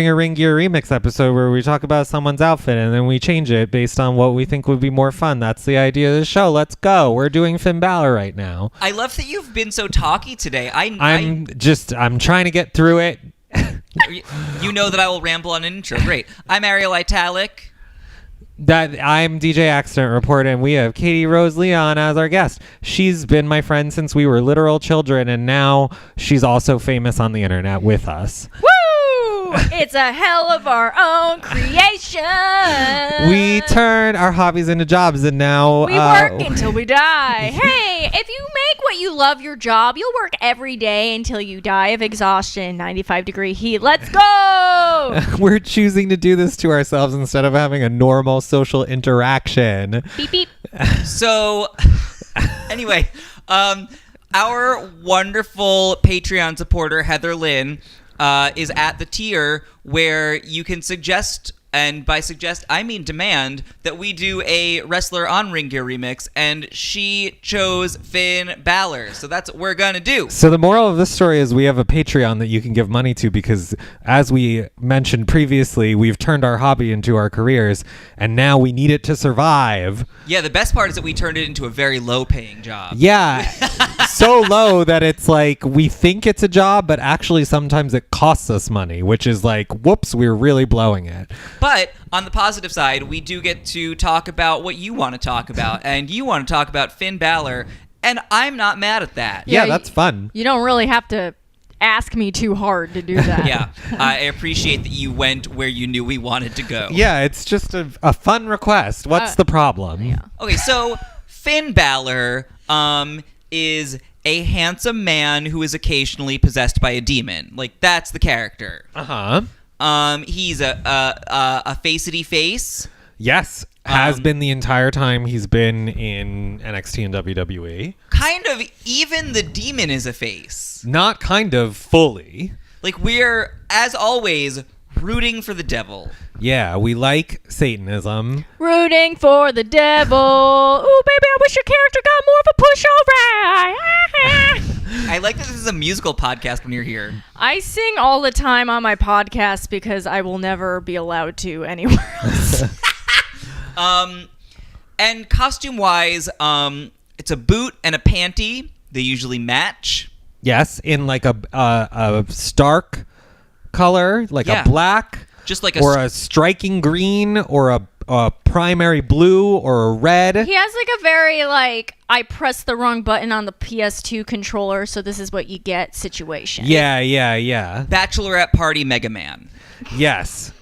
a Ring Gear Remix episode where we talk about someone's outfit and then we change it based on what we think would be more fun. That's the idea of the show. Let's go. We're doing Finn Balor right now. I love that you've been so talky today. I'm trying to get through it. You know that I will ramble on an intro. Great. I'm Ariel Italic. I'm DJ Accident Report, and we have Katie Rose Leon as our guest. She's been my friend since we were literal children, and now she's also famous on the internet with us. Woo! It's a hell of our own creation. We turned our hobbies into jobs, and now we work until we die. Hey, if you make what you love your job, you'll work every day until you die of exhaustion, 95-degree heat. Let's go! We're choosing to do this to ourselves instead of having a normal social interaction. Beep, beep. So, anyway, our wonderful Patreon supporter, Heather Lynn, is at the tier where you can suggest, and by suggest I mean demand, that we do a wrestler on Ring Gear Remix, and she chose Finn Balor, so that's what we're gonna do. So the moral of this story is we have a Patreon that you can give money to because, as we mentioned previously, we've turned our hobby into our careers, and now we need it to survive. Yeah, the best part is that we turned it into a very low-paying job. Yeah, so low that it's like we think it's a job, but actually sometimes it costs us money, which is like, whoops, we're really blowing it. But on the positive side, we do get to talk about what you want to talk about, and you want to talk about Finn Balor, and I'm not mad at that. Yeah, that's fun. You don't really have to ask me too hard to do that. Yeah, I appreciate that you went where you knew we wanted to go. Yeah, it's just a fun request. What's the problem? Yeah. Okay, so Finn Balor is a handsome man who is occasionally possessed by a demon. Like, that's the character. Uh-huh. He's a facety face. Yes, has been the entire time he's been in NXT and WWE. Kind of, even the demon is a face. Not kind of, fully. Like, we're, as always, rooting for the devil. Yeah, we like Satanism. Rooting for the devil. Ooh, baby, I wish your character got more of a push, all right. I like that this is a musical podcast when you're here. I sing all the time on my podcast because I will never be allowed to anywhere else. And costume-wise, it's a boot and a panty. They usually match. Yes, in like a stark color, like a black, just like or a striking green, or a primary blue, or a red. He has like a very I pressed the wrong button on the PS2 controller, so this is what you get situation. Yeah. Bachelorette party Mega Man. Yes.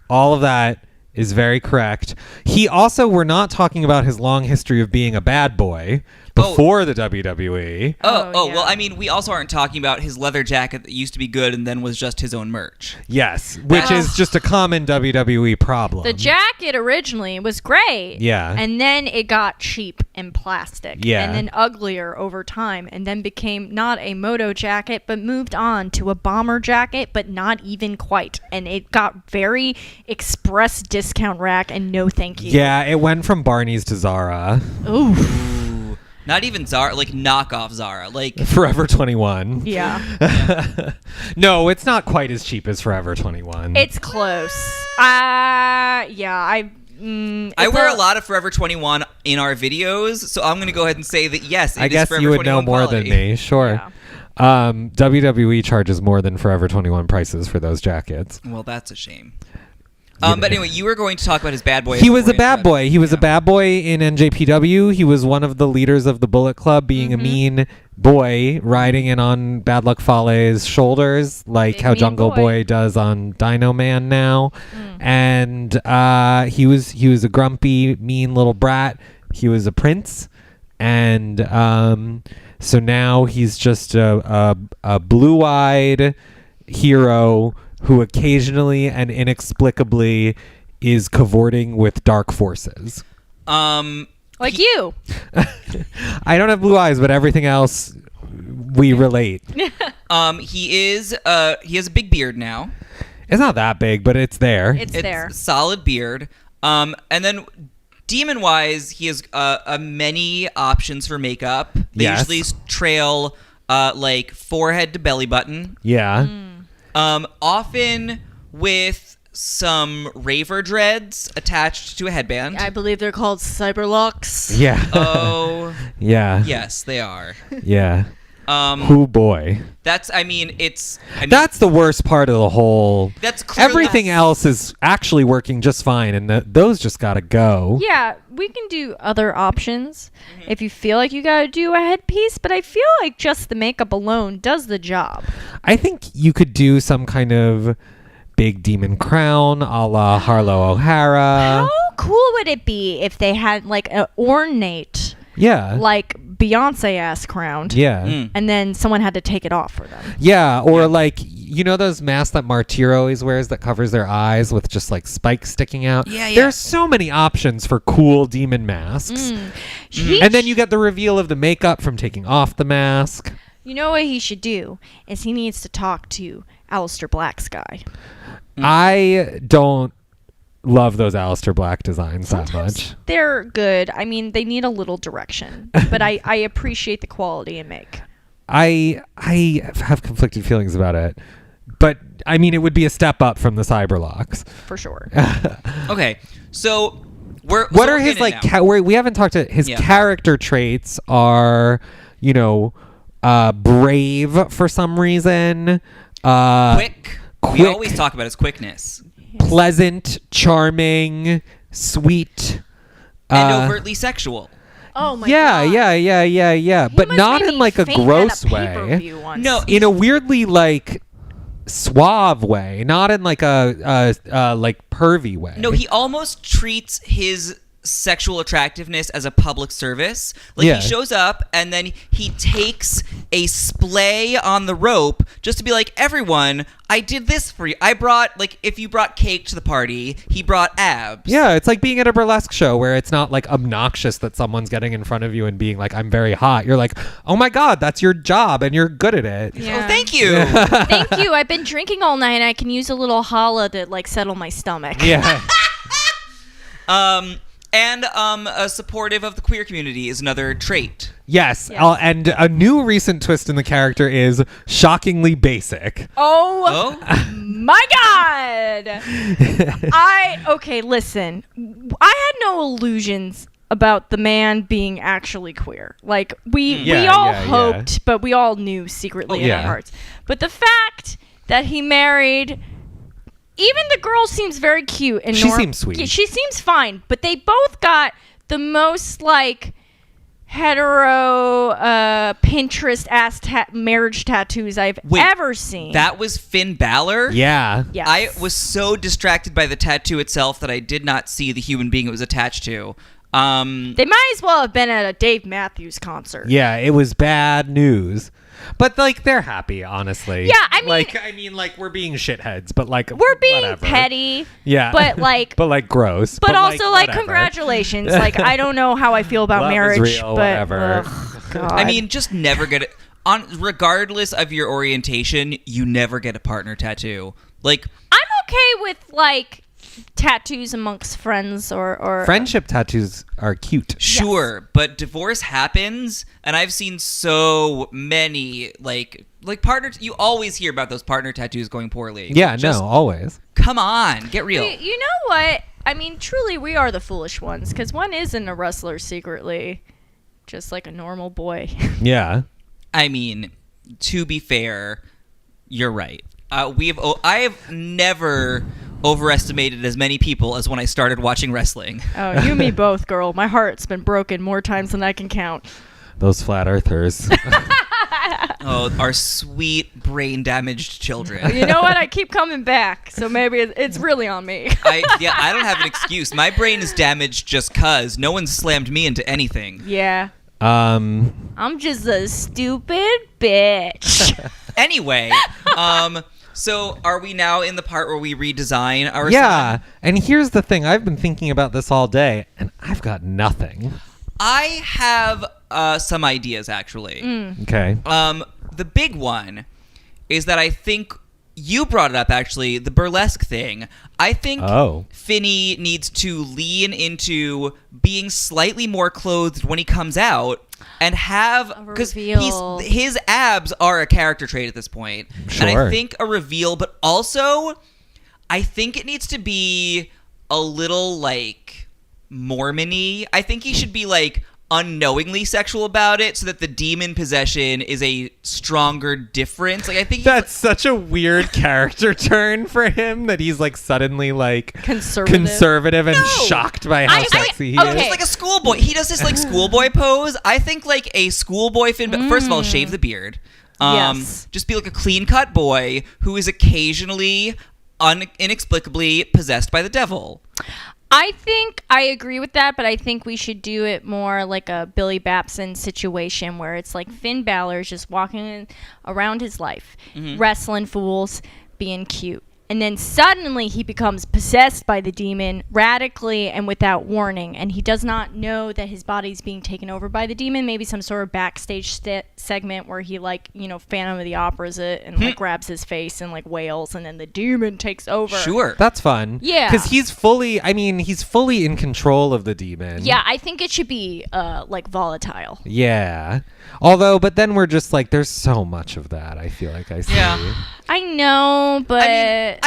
All of that is very correct. He also, we're not talking about his long history of being a bad boy before the WWE. Yeah. Well, I mean, we also aren't talking about his leather jacket that used to be good and then was just his own merch. Yes, which is just a common WWE problem. The jacket originally was great. Yeah. And then it got cheap and plastic. Yeah. And then uglier over time, and then became not a moto jacket, but moved on to a bomber jacket, but not even quite. And it got very express discount rack and no thank you. Yeah, it went from Barney's to Zara. Ooh. Not even Zara, like knockoff Zara, like Forever 21. Yeah. No, it's not quite as cheap as Forever 21. It's close. I wear a lot of Forever 21 in our videos, so I'm going to go ahead and say that yes, I guess you would know more than me. Sure. Yeah. WWE charges more than Forever 21 prices for those jackets. Well, that's a shame. But anyway, you were going to talk about his bad boy. He was a bad boy. He was a bad boy in NJPW. He was one of the leaders of the Bullet Club, being a mean boy, riding in on Bad Luck Fale's shoulders, like Big how mean Jungle Boy does on Dino Man now. And he was a grumpy, mean little brat. He was a prince. And so now he's just a blue-eyed hero who occasionally and inexplicably is cavorting with dark forces. Like you. I don't have blue eyes, but everything else we relate. He has a big beard now. It's not that big, but it's there. It's there. Solid beard. And then demon-wise, he has many options for makeup. They usually trail like forehead to belly button. Yeah. Often with some raver dreads attached to a headband. I believe they're called cyberlocks. Yeah. Oh, yeah. yes, they are. Yeah. Oh boy. That's That's the worst part of the whole. That's clearly everything else is actually working just fine, and those just gotta go. Yeah, we can do other options if you feel like you gotta do a headpiece, but I feel like just the makeup alone does the job. I think you could do some kind of big demon crown a la Harlow O'Hara. How cool would it be if they had like an ornate, Yeah. like Beyonce ass crown? Yeah. And then someone had to take it off for them. Yeah, or like, you know those masks that Martyr always wears that covers their eyes with just like spikes sticking out? Yeah. There's so many options for cool demon masks. And then you get the reveal of the makeup from taking off the mask. You know what he should do is he needs to talk to Aleister Black's guy. I don't love those Aleister Black designs that much. They're good. I mean, they need a little direction, but I appreciate the quality in make. I have conflicted feelings about it, but I mean, it would be a step up from the Cyberlocks. For sure. Okay, so what are his like? We haven't talked to his character traits. Are brave for some reason. Quick. We always talk about his quickness. Pleasant, charming, sweet, and overtly sexual. Oh my god. Yeah. He But must not make in me like a faint at gross a way. pay-per-view once. No, In a weirdly like suave way, not in like a like pervy way. No, he almost treats his sexual attractiveness as a public service. Like Yeah. he shows up and then he takes a splay on the rope just to be like, everyone, I did this for you. I brought, like, if you brought cake to the party, he brought abs. Yeah, it's like being at a burlesque show where it's not like obnoxious that someone's getting in front of you and being like, I'm very hot. You're like, oh my God, that's your job and you're good at it. Yeah. Oh, thank you. Thank you. I've been drinking all night and I can use a little holla to like settle my stomach. Yeah. And supportive of the queer community is another trait. Yes. Yes. And a new recent twist in the character is shockingly basic. Oh, Oh? my God. Okay, listen. I had no illusions about the man being actually queer. Like we all hoped, but we all knew secretly in our hearts. But the fact that he married, even the girl seems very cute and She seems sweet. Yeah, she seems fine, but they both got the most like hetero Pinterest ass marriage tattoos I've ever seen. That was Finn Balor? Yeah. Yes. I was so distracted by the tattoo itself that I did not see the human being it was attached to. They might as well have been at a Dave Matthews concert. Yeah, it was bad news. But like they're happy, honestly. Yeah, I mean, like we're being shitheads, but like we're being whatever. petty. Yeah. But like but like gross. But also like whatever. congratulations. Like I don't know how I feel about Love is marriage, real, but whatever. God. I mean, just never get it. Regardless of your orientation, you never get a partner tattoo. Like, I'm okay with like tattoos amongst friends or Friendship tattoos are cute. sure, but divorce happens, and I've seen so many like partner. You always hear about those partner tattoos going poorly. Yeah, Just, no, always. Come on, get real. You know what? I mean, truly, we are the foolish ones because one isn't a wrestler secretly, just like a normal boy. Yeah. I mean, to be fair, you're right. I have never overestimated as many people as when I started watching wrestling. Oh, you and me both, girl. My heart's been broken more times than I can count. Those flat earthers. Oh, our sweet brain-damaged children. You know what? I keep coming back, so maybe it's really on me. I don't have an excuse. My brain is damaged just 'cause no one slammed me into anything. Yeah. I'm just a stupid bitch. Anyway, so are we now in the part where we redesign our Yeah. sign? And here's the thing. I've been thinking about this all day, and I've got nothing. I have some ideas, actually. Okay. The big one is that I think you brought it up, actually, the burlesque thing. I think Finney needs to lean into being slightly more clothed when he comes out and have, because his abs are a character trait at this point. Sure. And I think a reveal, but also I think it needs to be a little like Mormon-y. I think he should be like unknowingly sexual about it so that the demon possession is a stronger difference. Like, I think that's such a weird character turn for him, that he's like suddenly like conservative and shocked by how sexy he is. It's like a schoolboy. He does this like schoolboy pose. I think like a schoolboy first of all, shave the beard. Just be like a clean cut boy who is occasionally inexplicably possessed by the devil. I think I agree with that, but I think we should do it more like a Billy Batson situation where it's like Finn Balor's just walking around his life, wrestling fools, being cute. And then suddenly he becomes possessed by the demon radically and without warning. And he does not know that his body's being taken over by the demon. Maybe some sort of backstage segment where he like, Phantom of the Opera's it and like grabs his face and like wails and then the demon takes over. Sure. That's fun. Yeah. Because he's fully in control of the demon. Yeah, I think it should be like volatile. Yeah. Although, but then we're just like, there's so much of that, I feel like I see. Yeah. I know, but I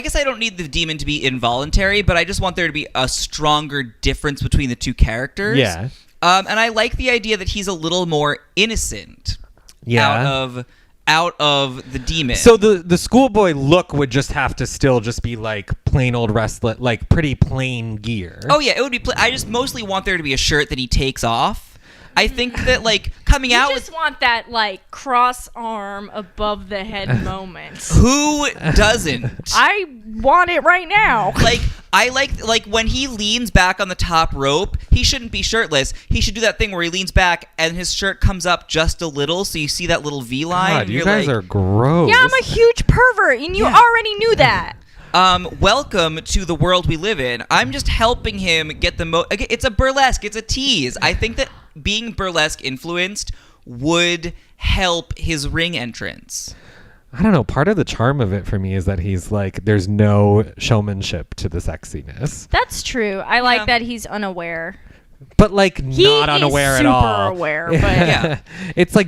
guess I don't need the demon to be involuntary, but I just want there to be a stronger difference between the two characters. Yeah. And I like the idea that he's a little more innocent. Yeah. Out of the demon. So the schoolboy look would just have to still just be like plain old wrestler, like pretty plain gear. Oh yeah, it would be. I just mostly want there to be a shirt that he takes off. I think that like coming out. You just want that like cross arm above the head moment. Who doesn't? I want it right now. Like I like when he leans back on the top rope, he shouldn't be shirtless. He should do that thing where he leans back and his shirt comes up just a little, so you see that little V line. God, you guys are gross. Yeah, I'm a huge pervert, and you already knew that. Welcome to the world we live in. I'm just helping him get the it's a burlesque. It's a tease. I think that being burlesque influenced would help his ring entrance. I don't know. Part of the charm of it for me is that he's like, there's no showmanship to the sexiness. That's true. I like that he's unaware. But like not unaware at all. Super aware, but yeah. It's like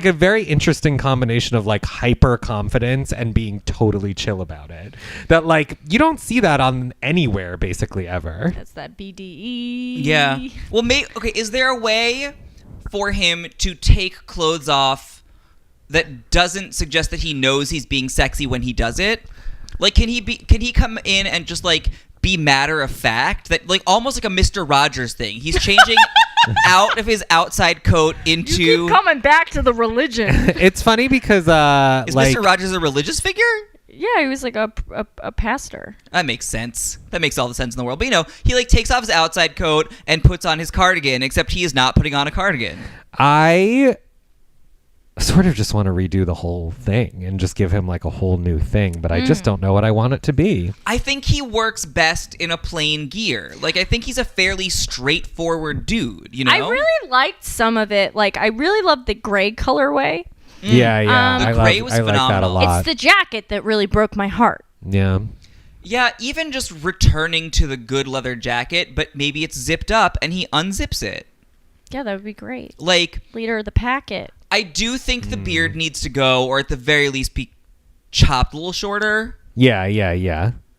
a very interesting combination of like hyper confidence and being totally chill about it. That like you don't see that on anywhere basically ever. That's that BDE. Yeah. Well, is there a way for him to take clothes off that doesn't suggest that he knows he's being sexy when he does it? Like can he come in and just like be matter of fact, that like almost like a Mr. Rogers thing. He's changing out of his outside coat into. You keep coming back to the religion. It's funny because is Mr. Rogers a religious figure? Yeah, he was like a pastor. That makes sense. That makes all the sense in the world. But he like takes off his outside coat and puts on his cardigan, except he is not putting on a cardigan. I sort of just want to redo the whole thing and just give him like a whole new thing, but I just don't know what I want it to be. I think he works best in a plain gear. Like I think he's a fairly straightforward dude, I really liked some of it. Like I really loved the gray colorway. Yeah. The gray was phenomenal. I like that a lot. It's the jacket that really broke my heart. Yeah. Yeah, even just returning to the good leather jacket, but maybe it's zipped up and he unzips it. Yeah, that would be great. Like leader of the packet. I do think the beard needs to go, or at the very least be chopped a little shorter. Yeah.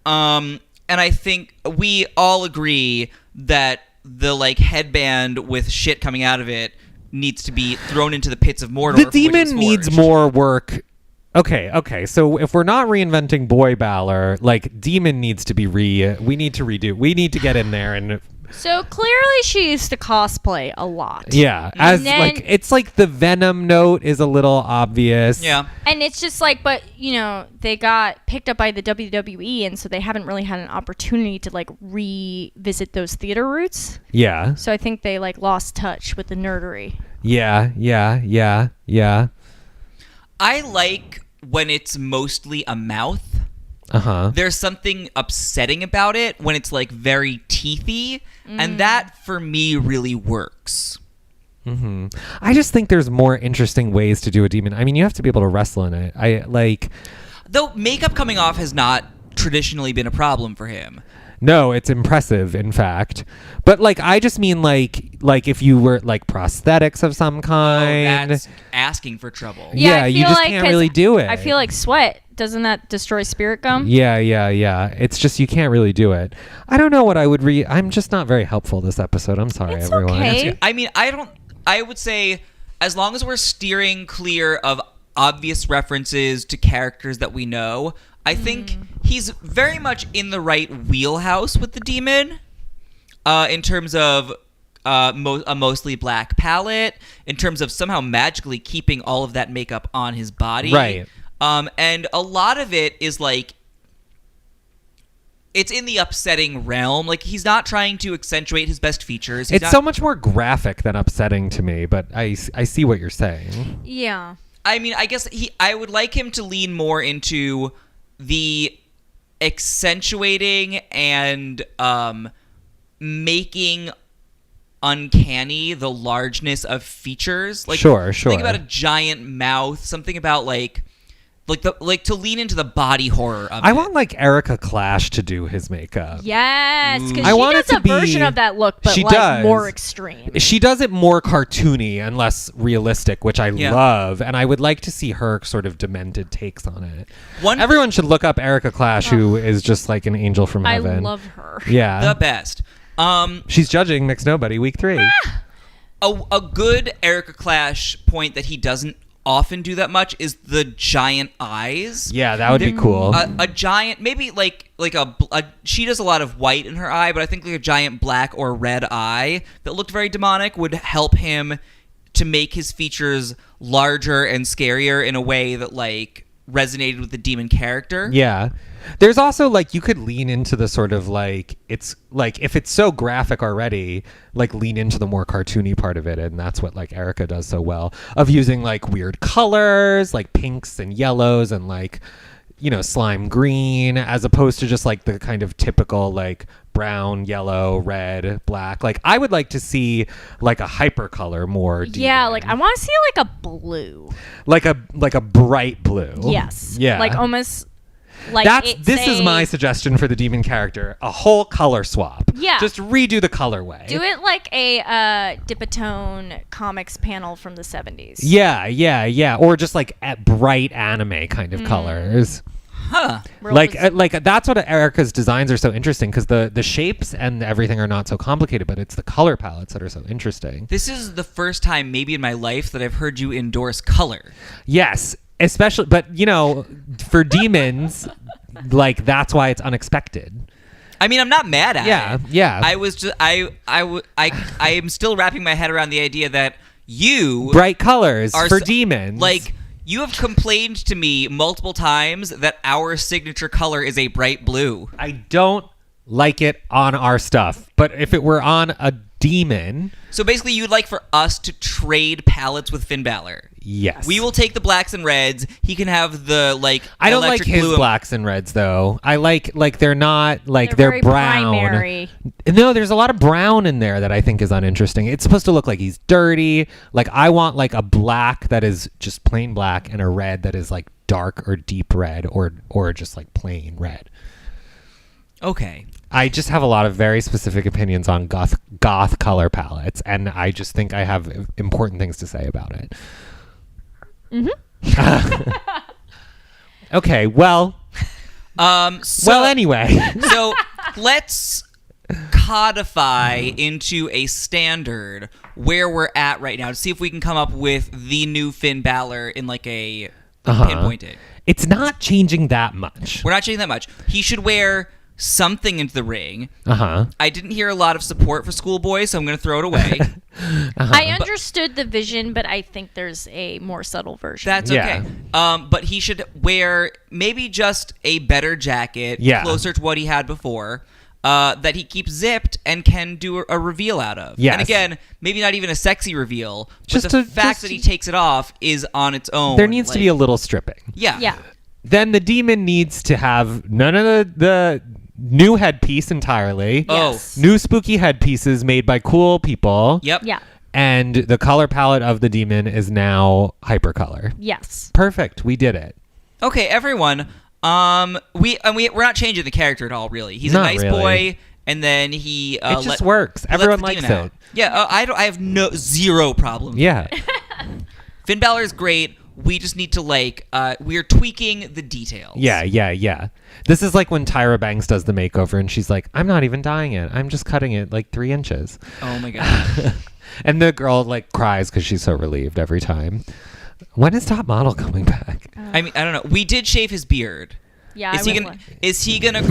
And I think we all agree that the like headband with shit coming out of it needs to be thrown into the pits of Mordor. The demon needs more work. Okay. So if we're not reinventing Boy Balor, like demon needs to be we need to redo. We need to get in there and. So clearly she used to cosplay a lot. Yeah, it's like the Venom note is a little obvious. Yeah. And it's just like, but they got picked up by the WWE, and so they haven't really had an opportunity to like revisit those theater roots. Yeah. So I think they like lost touch with the nerdery. Yeah. I like when it's mostly a mouth. There's something upsetting about it when it's like very teethy, and that for me really works. I just think there's more interesting ways to do a demon. I mean, you have to be able to wrestle in it. Though makeup coming off has not traditionally been a problem for him. No, it's impressive, in fact. But like, I just mean like if you were like prosthetics of some kind. That's asking for trouble. Yeah, I you feel just like, can't 'cause really do it. I feel like sweat. Doesn't that destroy spirit gum? Yeah. It's just you can't really do it. I don't know what I would read. I'm just not very helpful this episode. I'm sorry, It's everyone. okay. I mean, I would say as long as we're steering clear of obvious references to characters that we know, I think he's very much in the right wheelhouse with the demon in terms of a mostly black palette, in terms of somehow magically keeping all of that makeup on his body. Right. And a lot of it is like, it's in the upsetting realm. Like, he's not trying to accentuate his best features. It's so much more graphic than upsetting to me, but I see what you're saying. Yeah. I mean, I guess I would like him to lean more into the accentuating and making uncanny the largeness of features. Like, Sure. Think about a giant mouth. Something about like to lean into the body horror of it. I want like Erica Clash to do his makeup. Yes, because I she want does it to a version be- of that look, but she like does. more extreme. She does it more cartoony and less realistic, which I Yeah. love, and I would like to see her sort of demented takes on it. One- Everyone should look up Erica Clash, who is just like an angel from I heaven. love her. Yeah, the best. she's judging Mixed Nobody week 3. A good Erica Clash point that he doesn't often do that much is the giant eyes. Yeah, that would be cool. A giant, maybe like a she does a lot of white in her eye, but I think like a giant black or red eye that looked very demonic would help him to make his features larger and scarier in a way that like resonated with the demon character. Yeah. There's also like you could lean into the sort of like it's like if it's so graphic already, like lean into the more cartoony part of it, and that's what like Erica does so well, of using like weird colors like pinks and yellows and like, you know, slime green, as opposed to just like the kind of typical like brown, yellow, red, black. Like I would like to see like a hypercolor more deep Yeah, in. like I want to see like a blue. like a bright blue. Yes. Yeah. Like almost like This is my suggestion for the demon character. A whole color swap. Yeah. Just redo the colorway. Do it like a Dipatone comics panel from the 70s. Yeah. Or just like at bright anime kind of colors. Huh. Where Like it was- like that's what Erica's designs are so interesting, because the shapes and everything are not so complicated, but it's the color palettes that are so interesting. This is the first time maybe in my life that I've heard you endorse color. Yes, especially, but you know, for demons, like that's why it's unexpected. I mean, I'm not mad at it. Yeah. I was just I am still wrapping my head around the idea that you Bright colors are for so- demons. like, you have complained to me multiple times that our signature color is a bright blue. I don't like it on our stuff, but if it were on a demon, So basically, you'd like for us to trade palettes with Finn Balor. yes. We will take the blacks and reds. He can have the like. I don't like electric his blue. blacks and reds though. I like they're not like They're they're very brown. primary. No, there's a lot of brown in there that I think is uninteresting. It's supposed to look like he's dirty. Like I want like a black that is just plain black and a red that is like dark or deep red or just like plain red. Okay. I just have a lot of very specific opinions on goth color palettes, and I just think I have important things to say about it. Okay, well, anyway. So let's codify into a standard where we're at right now to see if we can come up with the new Finn Balor in like a pinpointed. It's not changing that much. We're not changing that much. He should wear something into the ring. Uh-huh. I didn't hear a lot of support for Schoolboy, so I'm going to throw it away. I understood the vision, but I think there's a more subtle version. That's okay. But he should wear maybe just a better jacket, closer to what he had before, that he keeps zipped and can do a reveal out of. Yes. And again, maybe not even a sexy reveal, but Just the a- fact just- that he takes it off is on its own. There needs to be a little stripping. Yeah. Yeah. Then the demon needs to have none of the new headpiece entirely. Oh. Yes. New spooky headpieces made by cool people. Yep. Yeah. And the color palette of the demon is now hypercolor. Yes. Perfect. We did it. Okay, everyone. We're not changing the character at all, really. He's a Not nice really. boy, and then he It just works. Everyone likes it. Yeah, I have zero problem. Yeah. Finn Balor is great. We just need to we're tweaking the details. Yeah. This is like when Tyra Banks does the makeover and she's like, I'm not even dyeing it. I'm just cutting it like 3 inches. Oh my god. And the girl like cries because she's so relieved every time. When is Top Model coming back? I mean, I don't know. We did shave his beard. Yeah, Is he gonna cry? Is he gonna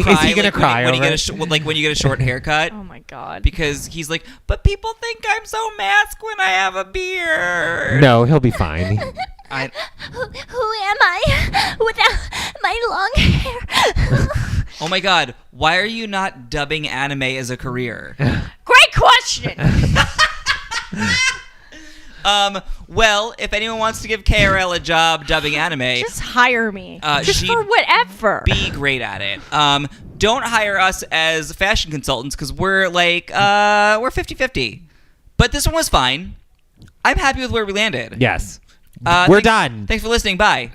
cry when you over get when you get a short haircut? Oh my god. Because he's like, but people think I'm so masked when I have a beard. No, he'll be fine. Who am I without my long hair? Oh my god, why are you not dubbing anime as a career? Great question. Well, if anyone wants to give KRL a job dubbing anime, Just hire me. Just she'd for whatever. be great at it. Don't hire us as fashion consultants because we're 50-50. But this one was fine. I'm happy with where we landed. Yes. We're We're done. Thanks for listening. Bye.